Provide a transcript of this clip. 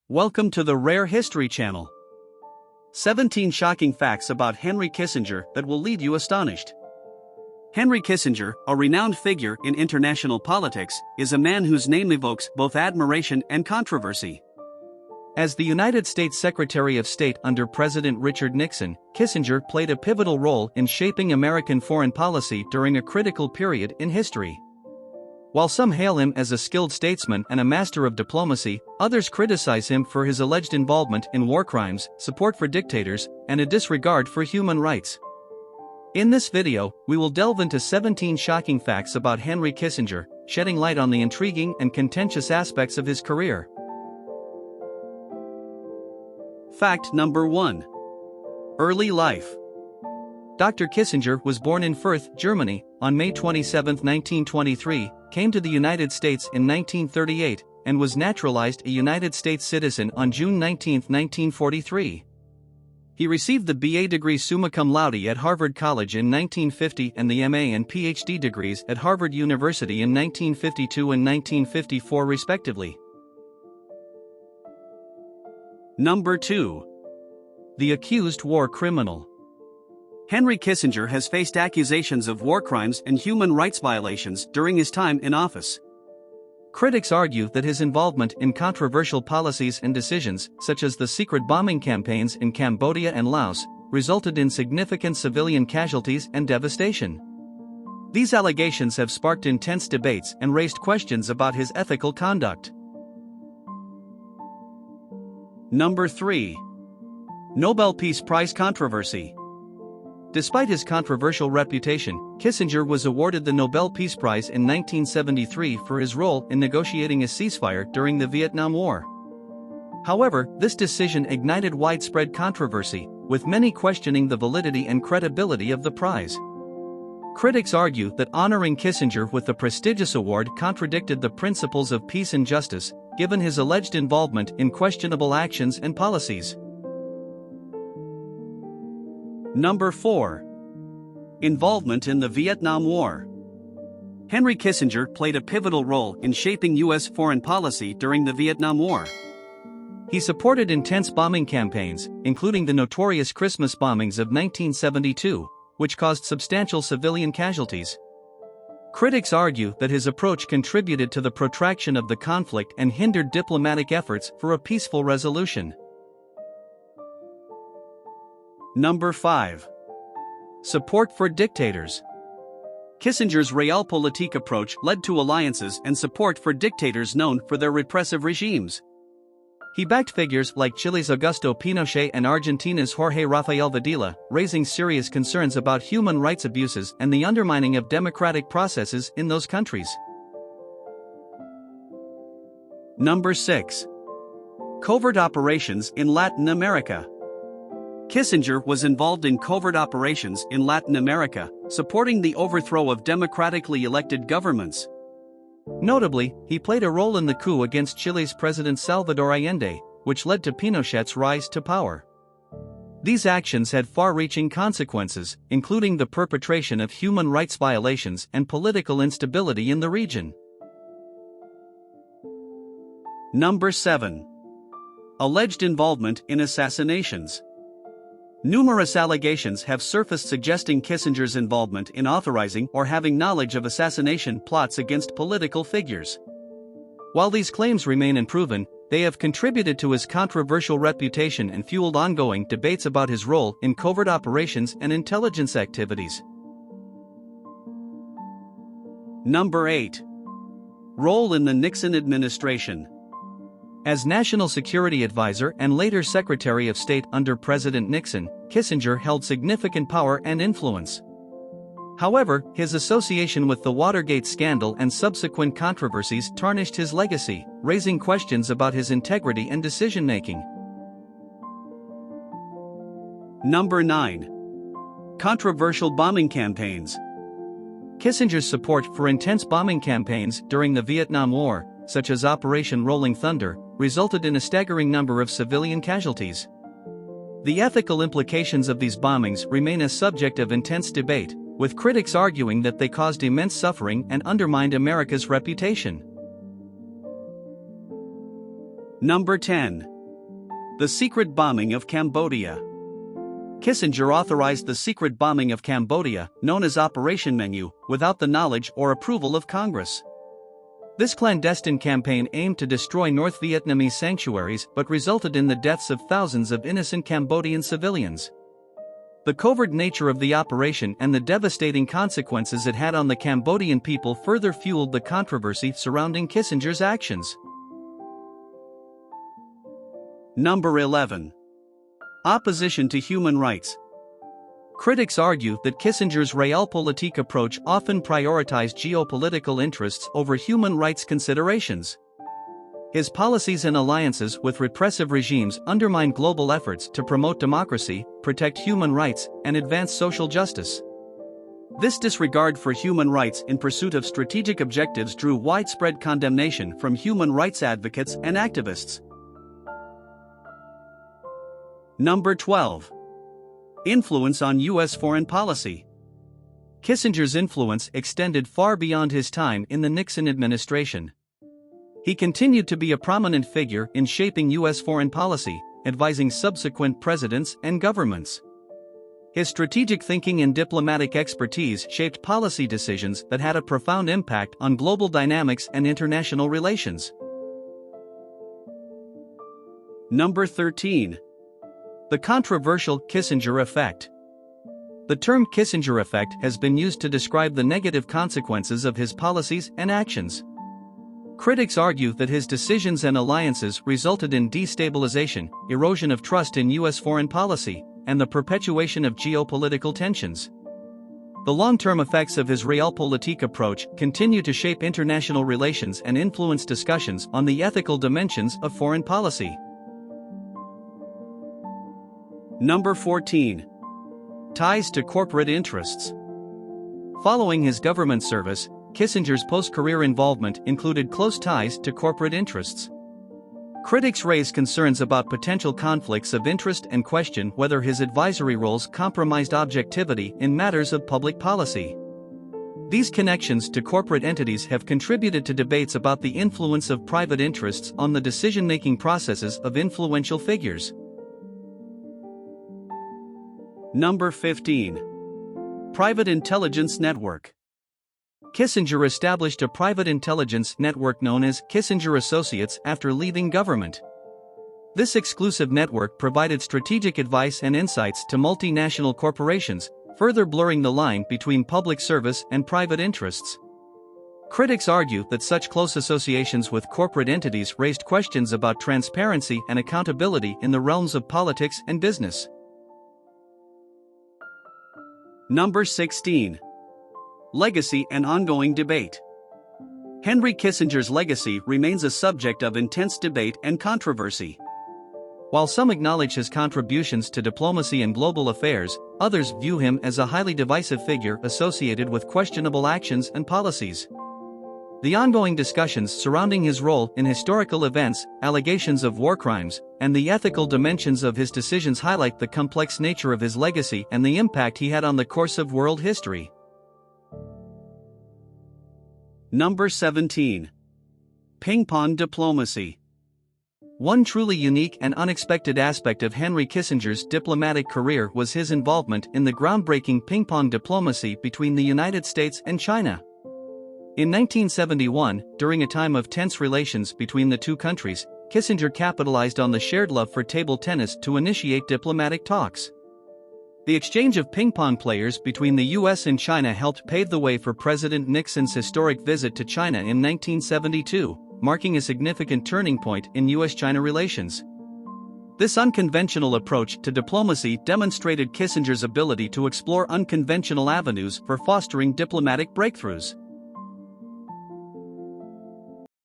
Welcome to the Rare History Channel. 17 shocking facts about Henry Kissinger that will leave you astonished. Henry Kissinger, a renowned figure in international politics, is a man whose name evokes both admiration and controversy. As the United States Secretary of State under President Richard Nixon, Kissinger played a pivotal role in shaping American foreign policy during a critical period in history. While some hail him as a skilled statesman and a master of diplomacy, others criticize him for his alleged involvement in war crimes, support for dictators, and a disregard for human rights. In this video, we will delve into 17 shocking facts about Henry Kissinger, shedding light on the intriguing and contentious aspects of his career. Fact number 1. Early life. Dr. Kissinger was born in Fürth, Germany, on May 27, 1923, came to the United States in 1938, and was naturalized a United States citizen on June 19, 1943. He received the BA degree summa cum laude at Harvard College in 1950 and the MA and PhD degrees at Harvard University in 1952 and 1954 respectively. Number 2. The accused war criminal. Henry Kissinger has faced accusations of war crimes and human rights violations during his time in office. Critics argue that his involvement in controversial policies and decisions, such as the secret bombing campaigns in Cambodia and Laos, resulted in significant civilian casualties and devastation. These allegations have sparked intense debates and raised questions about his ethical conduct. Number 3. Nobel Peace Prize controversy. Despite his controversial reputation, Kissinger was awarded the Nobel Peace Prize in 1973 for his role in negotiating a ceasefire during the Vietnam War. However, this decision ignited widespread controversy, with many questioning the validity and credibility of the prize. Critics argue that honoring Kissinger with the prestigious award contradicted the principles of peace and justice, given his alleged involvement in questionable actions and policies. Number 4. Involvement in the Vietnam War. Henry Kissinger played a pivotal role in shaping U.S. foreign policy during the Vietnam War. He supported intense bombing campaigns, including the notorious Christmas bombings of 1972, which caused substantial civilian casualties. Critics argue that his approach contributed to the protraction of the conflict and hindered diplomatic efforts for a peaceful resolution. Number 5. Support for dictators. Kissinger's realpolitik approach led to alliances and support for dictators known for their repressive regimes. He backed figures like Chile's Augusto Pinochet and Argentina's Jorge Rafael Videla, raising serious concerns about human rights abuses and the undermining of democratic processes in those countries. Number 6. Covert operations in Latin America. Kissinger was involved in covert operations in Latin America, supporting the overthrow of democratically elected governments. Notably, he played a role in the coup against Chile's President Salvador Allende, which led to Pinochet's rise to power. These actions had far-reaching consequences, including the perpetration of human rights violations and political instability in the region. Number 7. Alleged involvement in assassinations. Numerous allegations have surfaced suggesting Kissinger's involvement in authorizing or having knowledge of assassination plots against political figures. While these claims remain unproven, they have contributed to his controversial reputation and fueled ongoing debates about his role in covert operations and intelligence activities. Number 8. Role in the Nixon administration. As National Security Advisor and later Secretary of State under President Nixon, Kissinger held significant power and influence. However, his association with the Watergate scandal and subsequent controversies tarnished his legacy, raising questions about his integrity and decision-making. Number 9. Controversial bombing campaigns. Kissinger's support for intense bombing campaigns during the Vietnam War, such as Operation Rolling Thunder, resulted in a staggering number of civilian casualties. The ethical implications of these bombings remain a subject of intense debate, with critics arguing that they caused immense suffering and undermined America's reputation. Number 10. The secret bombing of Cambodia. Kissinger authorized the secret bombing of Cambodia, known as Operation Menu, without the knowledge or approval of Congress. This clandestine campaign aimed to destroy North Vietnamese sanctuaries but resulted in the deaths of thousands of innocent Cambodian civilians. The covert nature of the operation and the devastating consequences it had on the Cambodian people further fueled the controversy surrounding Kissinger's actions. Number 11. Opposition to human rights. Critics argue that Kissinger's realpolitik approach often prioritized geopolitical interests over human rights considerations. His policies and alliances with repressive regimes undermined global efforts to promote democracy, protect human rights, and advance social justice. This disregard for human rights in pursuit of strategic objectives drew widespread condemnation from human rights advocates and activists. Number 12. Influence on U.S. foreign policy. Kissinger's influence extended far beyond his time in the Nixon administration. He continued to be a prominent figure in shaping U.S. foreign policy, advising subsequent presidents and governments. His strategic thinking and diplomatic expertise shaped policy decisions that had a profound impact on global dynamics and international relations. Number 13. The controversial Kissinger effect. The term Kissinger effect has been used to describe the negative consequences of his policies and actions. Critics argue that his decisions and alliances resulted in destabilization, erosion of trust in U.S. foreign policy, and the perpetuation of geopolitical tensions. The long-term effects of his realpolitik approach continue to shape international relations and influence discussions on the ethical dimensions of foreign policy. Number 14. Ties to corporate interests. Following his government service, Kissinger's post-career involvement included close ties to corporate interests. Critics raise concerns about potential conflicts of interest and question whether his advisory roles compromised objectivity in matters of public policy. These connections to corporate entities have contributed to debates about the influence of private interests on the decision-making processes of influential figures. Number 15. Private Intelligence Network. Kissinger established a private intelligence network known as Kissinger Associates after leaving government. This exclusive network provided strategic advice and insights to multinational corporations, further blurring the line between public service and private interests. Critics argue that such close associations with corporate entities raised questions about transparency and accountability in the realms of politics and business. Number 16. Legacy and ongoing debate. Henry Kissinger's legacy remains a subject of intense debate and controversy. While some acknowledge his contributions to diplomacy and global affairs, others view him as a highly divisive figure associated with questionable actions and policies. The ongoing discussions surrounding his role in historical events, allegations of war crimes, and the ethical dimensions of his decisions highlight the complex nature of his legacy and the impact he had on the course of world history. Number 17. Ping-pong diplomacy. One truly unique and unexpected aspect of Henry Kissinger's diplomatic career was his involvement in the groundbreaking ping-pong diplomacy between the United States and China. In 1971, during a time of tense relations between the two countries, Kissinger capitalized on the shared love for table tennis to initiate diplomatic talks. The exchange of ping-pong players between the U.S. and China helped pave the way for President Nixon's historic visit to China in 1972, marking a significant turning point in U.S.-China relations. This unconventional approach to diplomacy demonstrated Kissinger's ability to explore unconventional avenues for fostering diplomatic breakthroughs.